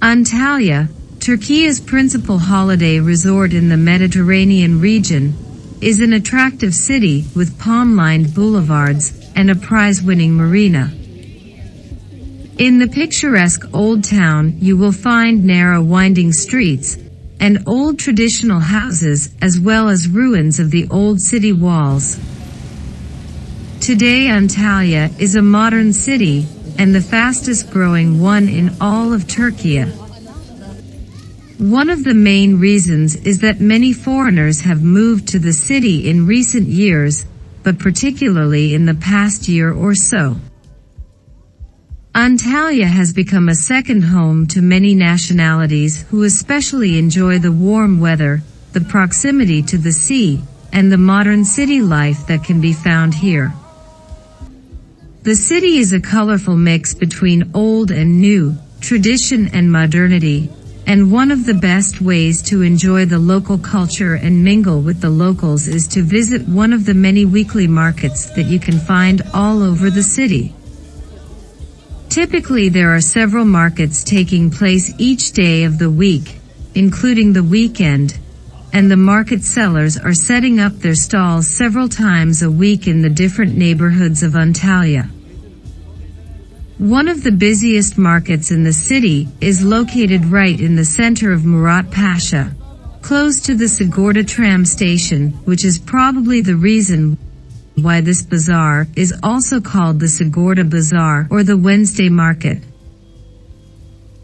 Antalya, Turkey's principal holiday resort in the Mediterranean region, is an attractive city with palm-lined boulevards and a prize-winning marina. In the picturesque Old Town, you will find narrow winding streets and old traditional houses as well as ruins of the old city walls. Today Antalya is a modern city and the fastest growing one in all of Turkey. One of the main reasons is that many foreigners have moved to the city in recent years, but particularly in the past year or so. Antalya has become a second home to many nationalities who especially enjoy the warm weather, the proximity to the sea, and the modern city life that can be found here. The city is a colorful mix between old and new, tradition and modernity, and one of the best ways to enjoy the local culture and mingle with the locals is to visit one of the many weekly markets that you can find all over the city. Typically there are several markets taking place each day of the week, including the weekend, and the market sellers are setting up their stalls several times a week in the different neighborhoods of Antalya. One of the busiest markets in the city is located right in the center of Muratpaşa, close to the Sigorta tram station, which is probably the reason why this bazaar is also called the Sigorta Bazaar or the Wednesday Market.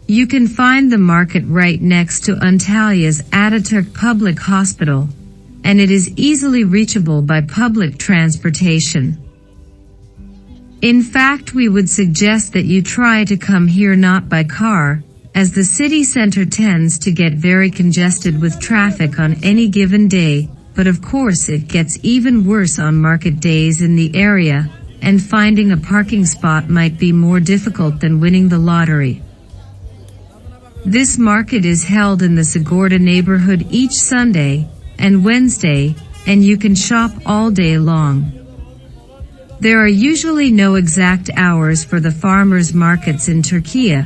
You can find the market right next to Antalya's Ataturk Public Hospital, and it is easily reachable by public transportation. In fact, we would suggest that you try to come here not by car, as the city center tends to get very congested with traffic on any given day, but of course it gets even worse on market days in the area, and finding a parking spot might be more difficult than winning the lottery. This market is held in the Sigorta neighborhood each Sunday and Wednesday, and you can shop all day long. There are usually no exact hours for the farmers' markets in Turkey,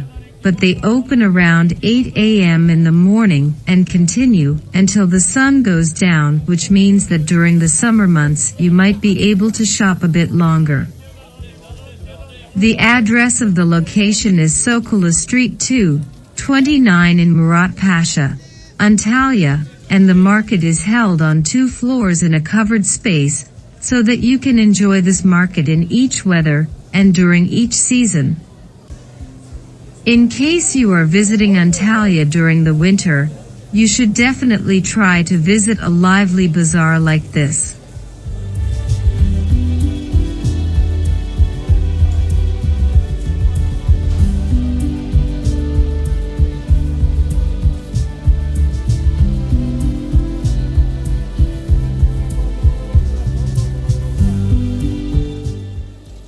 but they open around 8 a.m. in the morning and continue until the sun goes down, which means that during the summer months you might be able to shop a bit longer. The address of the location is Sokullu Street 2, 29 in Muratpaşa, Antalya, and the market is held on 2 floors in a covered space, so that you can enjoy this market in each weather and during each season. In case you are visiting Antalya during the winter, you should definitely try to visit a lively bazaar like this.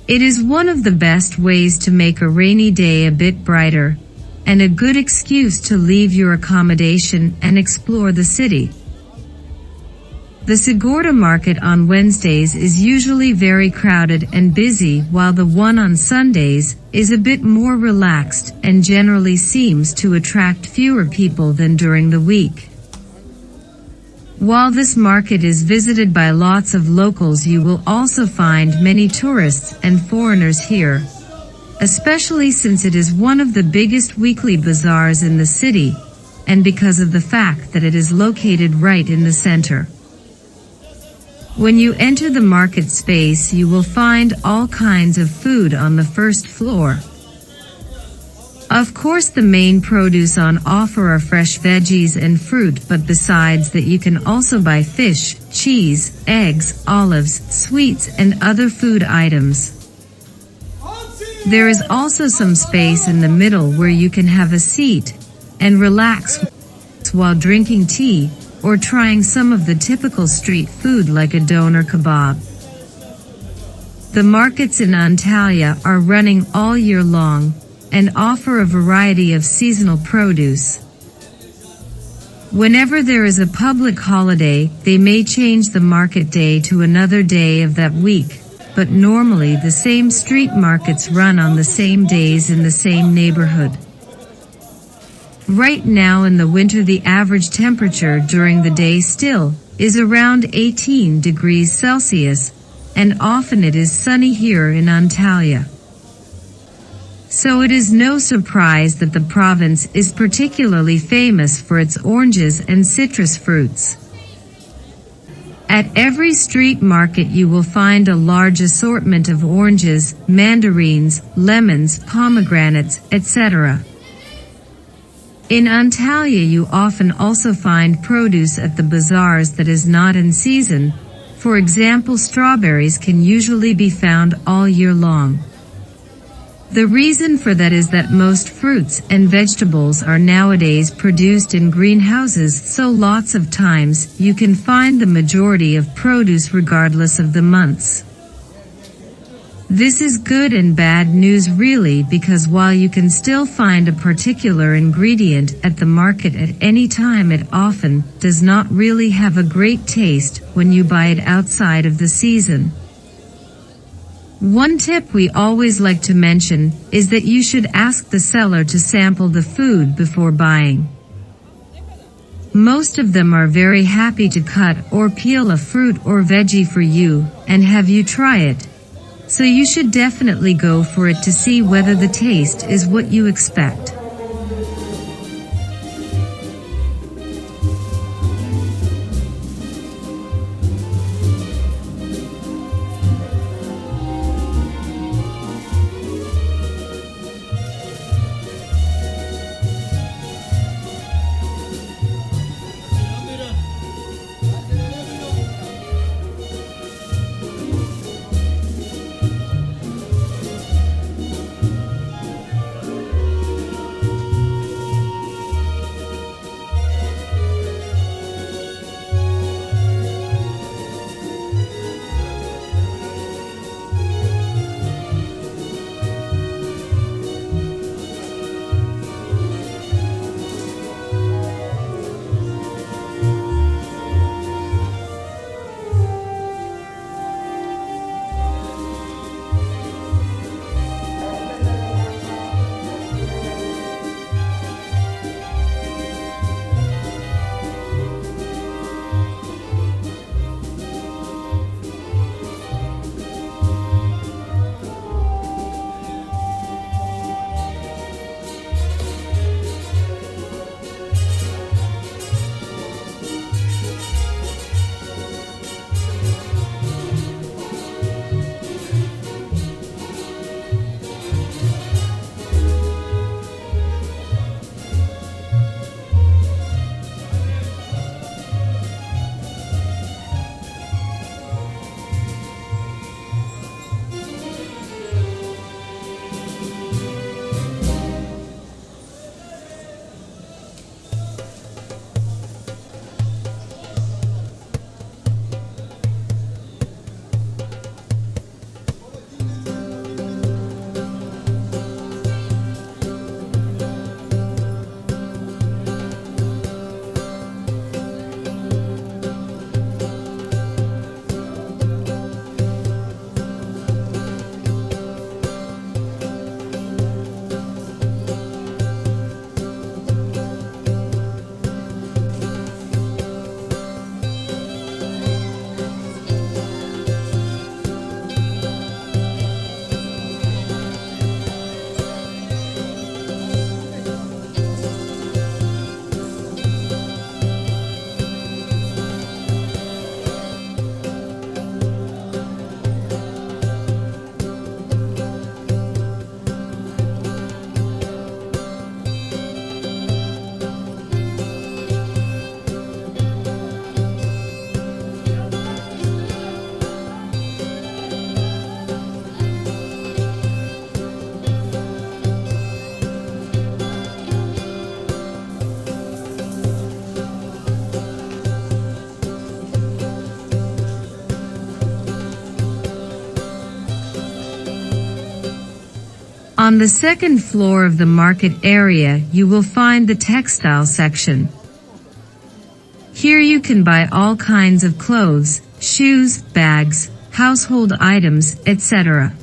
It is one of the best ways to make a rainy day a bit brighter, and a good excuse to leave your accommodation and explore the city. The Sigorta market on Wednesdays is usually very crowded and busy, while the one on Sundays is a bit more relaxed and generally seems to attract fewer people than during the week. While this market is visited by lots of locals, you will also find many tourists and foreigners here, especially since it is one of the biggest weekly bazaars in the city, and because of the fact that it is located right in the center. When you enter the market space, you will find all kinds of food on the first floor. Of course, the main produce on offer are fresh veggies and fruit, but besides that you can also buy fish, cheese, eggs, olives, sweets and other food items. There is also some space in the middle where you can have a seat and relax while drinking tea or trying some of the typical street food like a doner kebab. The markets in Antalya are running all year long and offer a variety of seasonal produce. Whenever there is a public holiday, they may change the market day to another day of that week, but normally the same street markets run on the same days in the same neighborhood. Right now in the winter the average temperature during the day still is around 18 degrees Celsius, and often it is sunny here in Antalya. So it is no surprise that the province is particularly famous for its oranges and citrus fruits. At every street market you will find a large assortment of oranges, mandarins, lemons, pomegranates, etc. In Antalya you often also find produce at the bazaars that is not in season. For example, strawberries can usually be found all year long. The reason for that is that most fruits and vegetables are nowadays produced in greenhouses, so lots of times you can find the majority of produce regardless of the months. This is good and bad news really, because while you can still find a particular ingredient at the market at any time, it often does not really have a great taste when you buy it outside of the season. One tip we always like to mention is that you should ask the seller to sample the food before buying. Most of them are very happy to cut or peel a fruit or veggie for you and have you try it. So you should definitely go for it to see whether the taste is what you expect. On the second floor of the market area, you will find the textile section. Here you can buy all kinds of clothes, shoes, bags, household items, etc.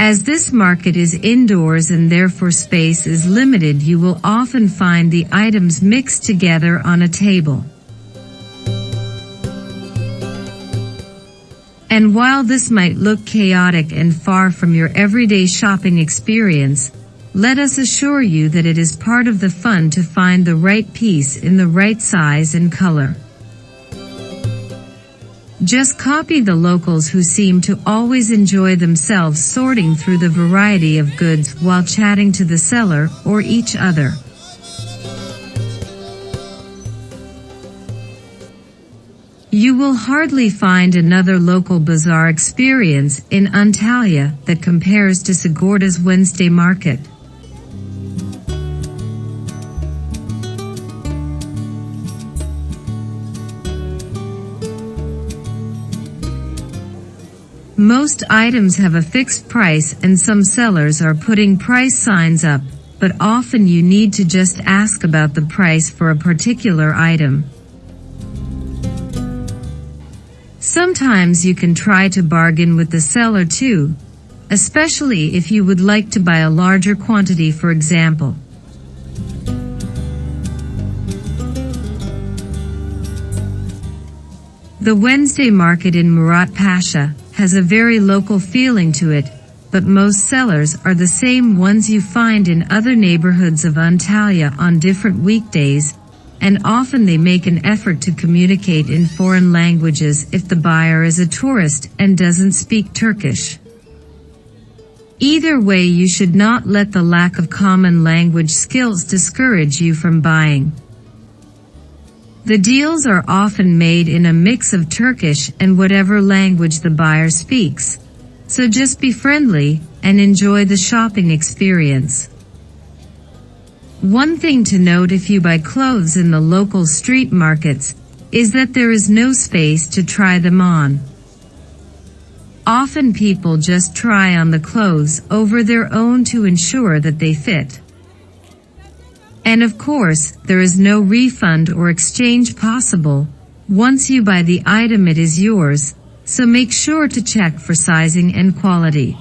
As this market is indoors and therefore space is limited, you will often find the items mixed together on a table. And while this might look chaotic and far from your everyday shopping experience, let us assure you that it is part of the fun to find the right piece in the right size and color. Just copy the locals who seem to always enjoy themselves sorting through the variety of goods while chatting to the seller or each other. You will hardly find another local bazaar experience in Antalya that compares to Sigorta's Wednesday market. Most items have a fixed price and some sellers are putting price signs up, but often you need to just ask about the price for a particular item. Sometimes you can try to bargain with the seller too, especially if you would like to buy a larger quantity, for example. The Wednesday market in Muratpaşa has a very local feeling to it, but most sellers are the same ones you find in other neighborhoods of Antalya on different weekdays, and often they make an effort to communicate in foreign languages if the buyer is a tourist and doesn't speak Turkish. Either way, you should not let the lack of common language skills discourage you from buying. The deals are often made in a mix of Turkish and whatever language the buyer speaks, so just be friendly and enjoy the shopping experience. One thing to note if you buy clothes in the local street markets is that there is no space to try them on. Often people just try on the clothes over their own to ensure that they fit. And of course, there is no refund or exchange possible. Once you buy the item, it is yours, so make sure to check for sizing and quality.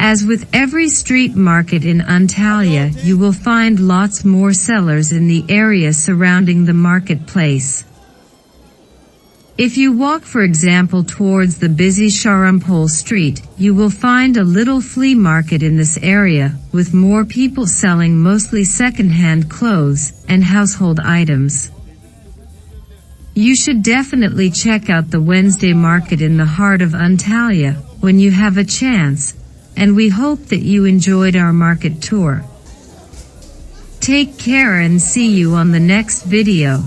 As with every street market in Antalya, you will find lots more sellers in the area surrounding the marketplace. If you walk, for example, towards the busy Şarampol Street, you will find a little flea market in this area, with more people selling mostly second-hand clothes and household items. You should definitely check out the Wednesday market in the heart of Antalya when you have a chance, and we hope that you enjoyed our market tour. Take care and see you on the next video.